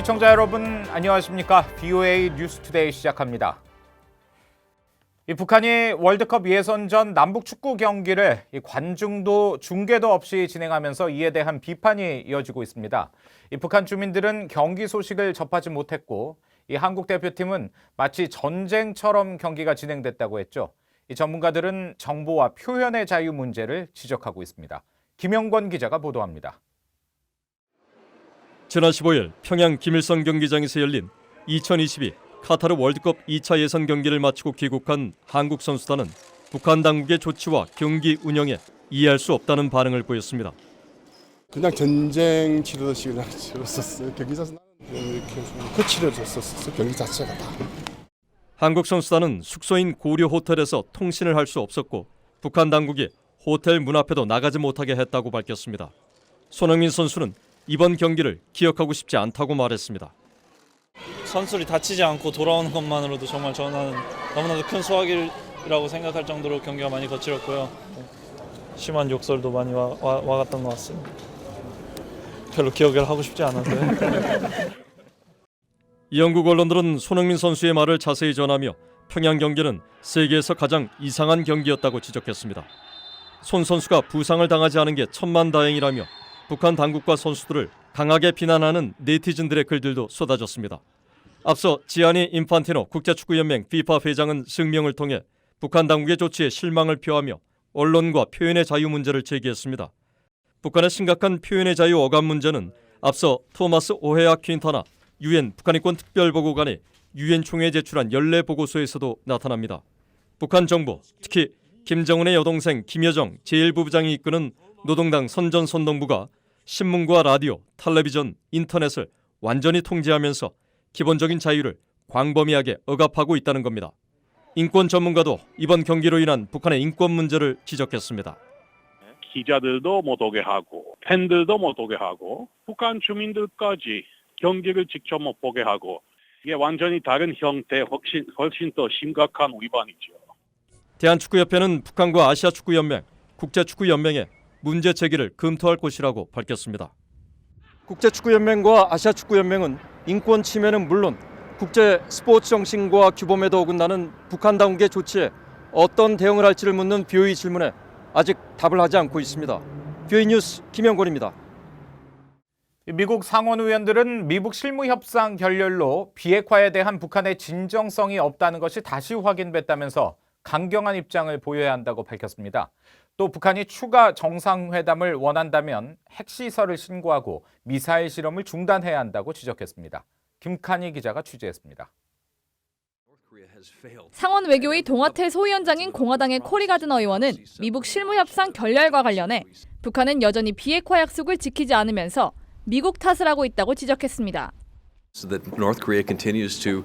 시청자 여러분 안녕하십니까? VOA 뉴스투데이 시작합니다. 북한이 월드컵 예선전 남북 축구 경기를 관중도 중계도 없이 진행하면서 이에 대한 비판이 이어지고 있습니다. 북한 주민들은 경기 소식을 접하지 못했고 한국 대표팀은 마치 전쟁처럼 경기가 진행됐다고 했죠. 전문가들은 정보와 표현의 자유 문제를 지적하고 있습니다. 김영권 기자가 보도합니다. 지난 15일 평양 김일성 경기장에서 열린 2022 카타르 월드컵 2차 예선 경기를 마치고 귀국한 한국 선수단은 북한 당국의 조치와 경기 운영에 이해할 수 없다는 반응을 보였습니다. 그냥 전쟁 치르듯이 치렀었어요. 경기 자체는 이렇게 치러졌었어요. 경기 자체가 다. 한국 선수단은 숙소인 고려 호텔에서 통신을 할 수 없었고 북한 당국이 호텔 문 앞에도 나가지 못하게 했다고 밝혔습니다. 손흥민 선수는 이번 경기를 기억하고 싶지 않다고 말했습니다. 선수들이 다치지 않고 돌아오는 것만으로도 정말 저는 너무나도 큰 수확이라고 생각할 정도로 경기가 많이 거칠었고요. 심한 욕설도 많이 와갔던 것 같습니다. 별로 기억을 하고 싶지 않아서요. 영국 언론들은 손흥민 선수의 말을 자세히 전하며 평양 경기는 세계에서 가장 이상한 경기였다고 지적했습니다. 손 선수가 부상을 당하지 않은 게 천만다행이라며 북한 당국과 선수들을 강하게 비난하는 네티즌들의 글들도 쏟아졌습니다. 앞서 지아니 인판티노 국제축구연맹 FIFA 회장은声明을 통해 북한 당국의 조치에 실망을 표하며 언론과 표현의 자유 문제를 제기했습니다. 북한의 심각한 표현의 자유 억압 문제는 앞서 토마스 오헤아 퀸타나 유엔 북한인권 특별보고관이 유엔 총회에 제출한 연례 보고서에서도 나타납니다. 북한 정부, 특히 김정은의 여동생 김여정 제1부부장이 이끄는 노동당 선전선동부가 신문과 라디오, 텔레비전, 인터넷을 완전히 통제하면서 기본적인 자유를 광범위하게 억압하고 있다는 겁니다. 인권 전문가도 이번 경기로 인한 북한의 인권 문제를 지적했습니다. 기자들도 못 오게 하고 팬들도 못 오게 하고 북한 주민들까지 경기를 직접 못 보게 하고 이게 완전히 다른 형태 훨씬 더 심각한 위반이죠. 대한축구협회는 북한과 아시아축구연맹, 국제축구연맹에 문제 제기를 검토할 것이라고 밝혔습니다. 국제축구연맹과 아시아축구연맹은 인권 침해는 물론 국제 스포츠 정신과 규범에도 어긋나는 북한 당국의 조치에 어떤 대응을 할지를 묻는 BOE 질문에 아직 답을 하지 않고 있습니다. BOE 뉴스 김영권입니다. 미국 상원 의원들은 미북 실무협상 결렬로 비핵화에 대한 북한의 진정성이 없다는 것이 다시 확인됐다면서 강경한 입장을 보여야 한다고 밝혔습니다. 또 북한이 추가 정상회담을 원한다면 핵시설을 신고하고 미사일 실험을 중단해야 한다고 지적했습니다. 김칸희 기자가 취재했습니다. 상원 외교위 동아태 소위원장인 공화당의 코리 가드너 의원은 미북 실무협상 결렬과 관련해 북한은 여전히 비핵화 약속을 지키지 않으면서 미국 탓을 하고 있다고 지적했습니다. So that North Korea continues to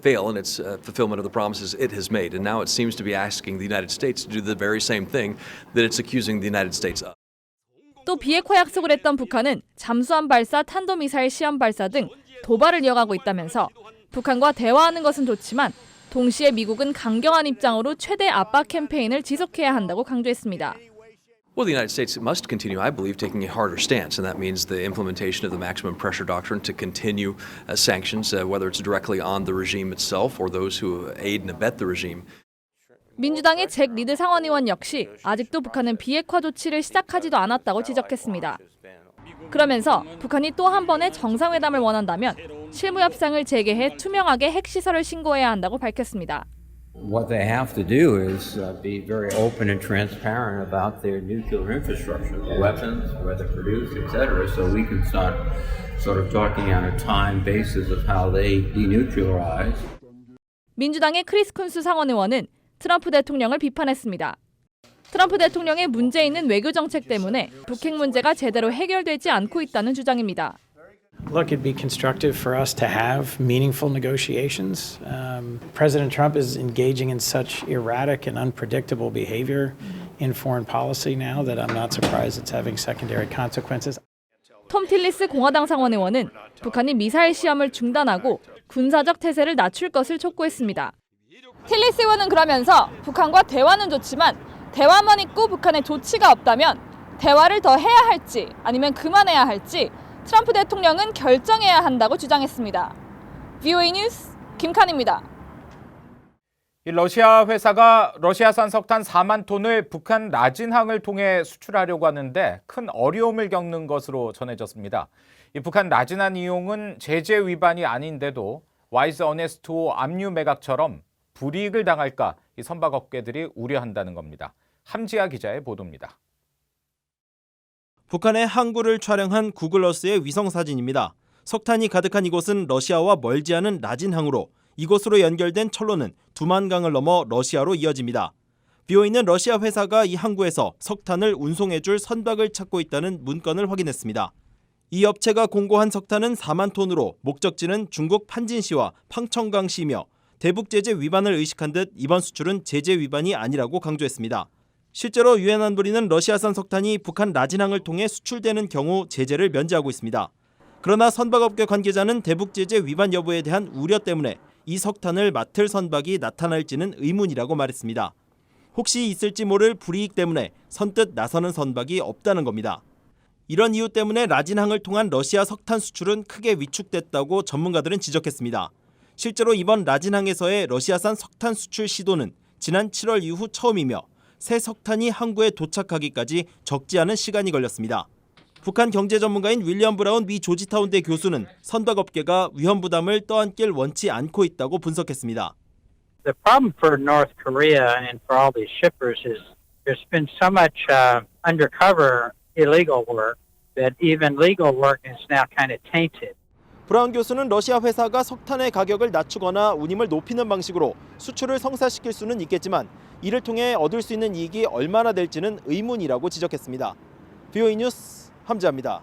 fail in its fulfillment of the promises it has made. And now it seems to be asking the United States to do the very same thing that it's accusing the United States of. 또 비핵화 약속을 했던 북한은 잠수함 발사, 탄도미사일 시험 발사 등 도발을 이어가고 있다면서 북한과 대화하는 것은 좋지만 동시에 미국은 강경한 입장으로 최대 압박 캠페인을 지속해야 한다고 강조했습니다. Well, the United States must continue, I believe, taking a harder stance, and that means the implementation of the maximum pressure doctrine to continue sanctions, whether it's directly on the regime itself or those who aid and abet the regime. 민주당의 잭 리드 상원의원 역시 아직도 북한은 비핵화 조치를 시작하지도 않았다고 지적했습니다. 그러면서 북한이 또 한 번의 정상회담을 원한다면 실무협상을 재개해 투명하게 핵시설을 신고해야 한다고 밝혔습니다. What they have to do is be very open and transparent about their nuclear infrastructure, the weapons, where they're produced, etc., so we can start sort of talking on a time basis of how they denuclearize. 민주당의 크리스 쿤스 상원의원은 트럼프 대통령을 비판했습니다. 트럼프 대통령의 문제 있는 외교 정책 때문에 북핵 문제가 제대로 해결되지 않고 있다는 주장입니다. Look, it'd be constructive for us to have meaningful negotiations. President Trump is engaging in such erratic and unpredictable behavior in foreign policy now that I'm not surprised it's having secondary consequences. 톰 틸리스 공화당 상원의원은 북한이 미사일 시험을 중단하고 군사적 태세를 낮출 것을 촉구했습니다. 틸리스 의원은 그러면서 북한과 대화는 좋지만 대화만 있고 북한의 조치가 없다면 대화를 더 해야 할지 아니면 그만해야 할지 트럼프 대통령은 결정해야 한다고 주장했습니다. VOA 뉴스 김칸입니다. 이 러시아 회사가 러시아산 석탄 4만 톤을 북한 라진항을 통해 수출하려고 하는데 큰 어려움을 겪는 것으로 전해졌습니다. 이 북한 라진항 이용은 제재 위반이 아닌데도 와이즈 어네스트호 압류 매각처럼 불이익을 당할까 이 선박업계들이 우려한다는 겁니다. 함지아 기자의 보도입니다. 북한의 항구를 촬영한 구글어스의 위성사진입니다. 석탄이 가득한 이곳은 러시아와 멀지 않은 라진항으로 이곳으로 연결된 철로는 두만강을 넘어 러시아로 이어집니다. BOE는 러시아 회사가 이 항구에서 석탄을 운송해줄 선박을 찾고 있다는 문건을 확인했습니다. 이 업체가 공고한 석탄은 4만 톤으로 목적지는 중국 판진시와 팡청강시이며 대북 제재 위반을 의식한 듯 이번 수출은 제재 위반이 아니라고 강조했습니다. 실제로 유엔 안보리는 러시아산 석탄이 북한 라진항을 통해 수출되는 경우 제재를 면제하고 있습니다. 그러나 선박업계 관계자는 대북 제재 위반 여부에 대한 우려 때문에 이 석탄을 맡을 선박이 나타날지는 의문이라고 말했습니다. 혹시 있을지 모를 불이익 때문에 선뜻 나서는 선박이 없다는 겁니다. 이런 이유 때문에 라진항을 통한 러시아 석탄 수출은 크게 위축됐다고 전문가들은 지적했습니다. 실제로 이번 라진항에서의 러시아산 석탄 수출 시도는 지난 7월 이후 처음이며 새 석탄이 항구에 도착하기까지 적지 않은 시간이 걸렸습니다. 북한 경제 전문가인 윌리엄 브라운 미 조지타운대 교수는 선박업계가 위험 부담을 떠안길 원치 않고 있다고 분석했습니다. The problem for North Korea and for all these shippers is there's been so much undercover illegal work that even legal work is now kind of tainted. 브라운 교수는 러시아 회사가 석탄의 가격을 낮추거나 운임을 높이는 방식으로 수출을 성사시킬 수는 있겠지만 이를 통해 얻을 수 있는 이익이 얼마나 될지는 의문이라고 지적했습니다. VOA 뉴스 함지아입니다.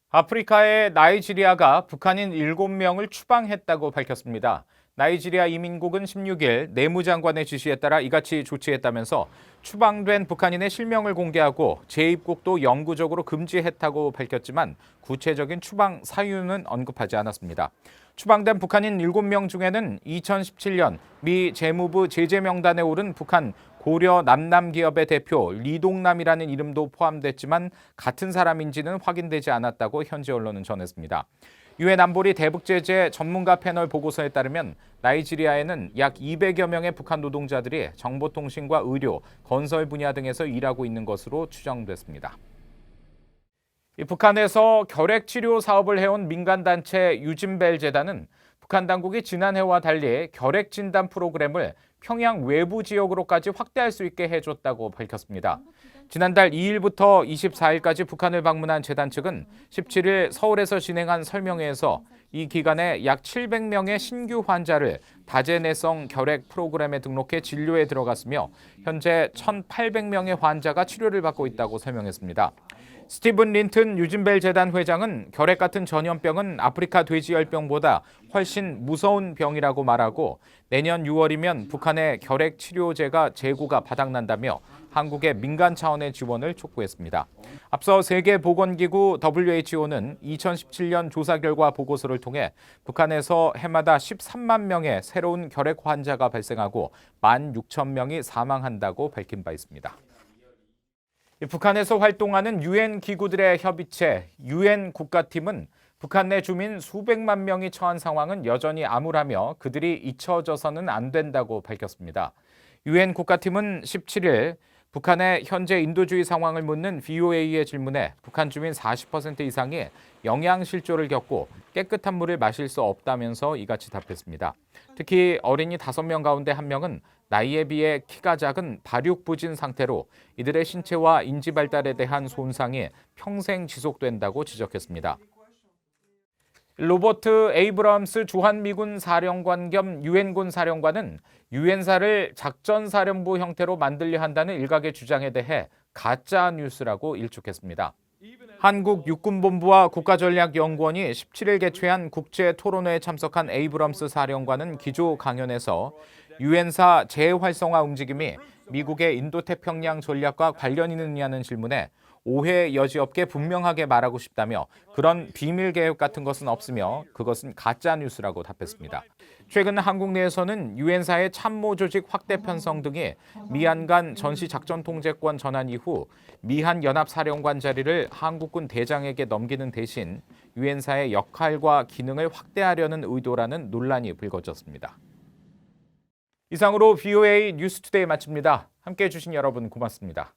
아프리카의 나이지리아가 북한인 7명을 추방했다고 밝혔습니다. 나이지리아 이민국은 16일 내무장관의 지시에 따라 이같이 조치했다면서 추방된 북한인의 실명을 공개하고 재입국도 영구적으로 금지했다고 밝혔지만 구체적인 추방 사유는 언급하지 않았습니다. 추방된 북한인 7명 중에는 2017년 미 재무부 제재 명단에 오른 북한 고려 남남기업의 대표 리동남이라는 이름도 포함됐지만 같은 사람인지는 확인되지 않았다고 현지 언론은 전했습니다. 유엔 안보리 대북제재 전문가 패널 보고서에 따르면 나이지리아에는 약 200여 명의 북한 노동자들이 정보통신과 의료, 건설 분야 등에서 일하고 있는 것으로 추정됐습니다. 북한에서 결핵치료 사업을 해온 민간단체 유진벨 재단은 북한 당국이 지난해와 달리 결핵진단 프로그램을 평양 외부 지역으로까지 확대할 수 있게 해줬다고 밝혔습니다. 지난달 2일부터 24일까지 북한을 방문한 재단 측은 17일 서울에서 진행한 설명회에서 이 기간에 약 700명의 신규 환자를 다재내성 결핵 프로그램에 등록해 진료에 들어갔으며 현재 1,800명의 환자가 치료를 받고 있다고 설명했습니다. 스티븐 린튼 유진벨 재단 회장은 결핵 같은 전염병은 아프리카 돼지열병보다 훨씬 무서운 병이라고 말하고 내년 6월이면 북한의 결핵 치료제가 재고가 바닥난다며 한국의 민간 차원의 지원을 촉구했습니다. 앞서 세계보건기구 WHO는 2017년 조사 결과 보고서를 통해 북한에서 해마다 13만 명의 새로운 결핵 환자가 발생하고 16,000명이 사망한다고 밝힌 바 있습니다. 북한에서 활동하는 유엔 기구들의 협의체 유엔 국가팀은 북한 내 주민 수백만 명이 처한 상황은 여전히 암울하며 그들이 잊혀져서는 안 된다고 밝혔습니다. 유엔 국가팀은 17일 북한의 현재 인도주의 상황을 묻는 VOA의 질문에 북한 주민 40% 이상이 영양실조를 겪고 깨끗한 물을 마실 수 없다면서 이같이 답했습니다. 특히 어린이 5명 가운데 1명은 나이에 비해 키가 작은 발육부진 상태로 이들의 신체와 인지 발달에 대한 손상이 평생 지속된다고 지적했습니다. 로버트 에이브럼스 주한미군 사령관 겸 유엔군 사령관은 유엔사를 작전사령부 형태로 만들려 한다는 일각의 주장에 대해 가짜 뉴스라고 일축했습니다. 한국육군본부와 국가전략연구원이 17일 개최한 국제토론회에 참석한 에이브럼스 사령관은 기조 강연에서 유엔사 재활성화 움직임이 미국의 인도태평양 전략과 관련이 있느냐는 질문에 오해 여지 없게 분명하게 말하고 싶다며 그런 비밀 계획 같은 것은 없으며 그것은 가짜 뉴스라고 답했습니다. 최근 한국 내에서는 유엔사의 참모 조직 확대 편성 등이 미한 간 전시 작전 통제권 전환 이후 미한 연합 사령관 자리를 한국군 대장에게 넘기는 대신 유엔사의 역할과 기능을 확대하려는 의도라는 논란이 불거졌습니다. 이상으로 VOA 뉴스투데이 마칩니다. 함께해 주신 여러분 고맙습니다.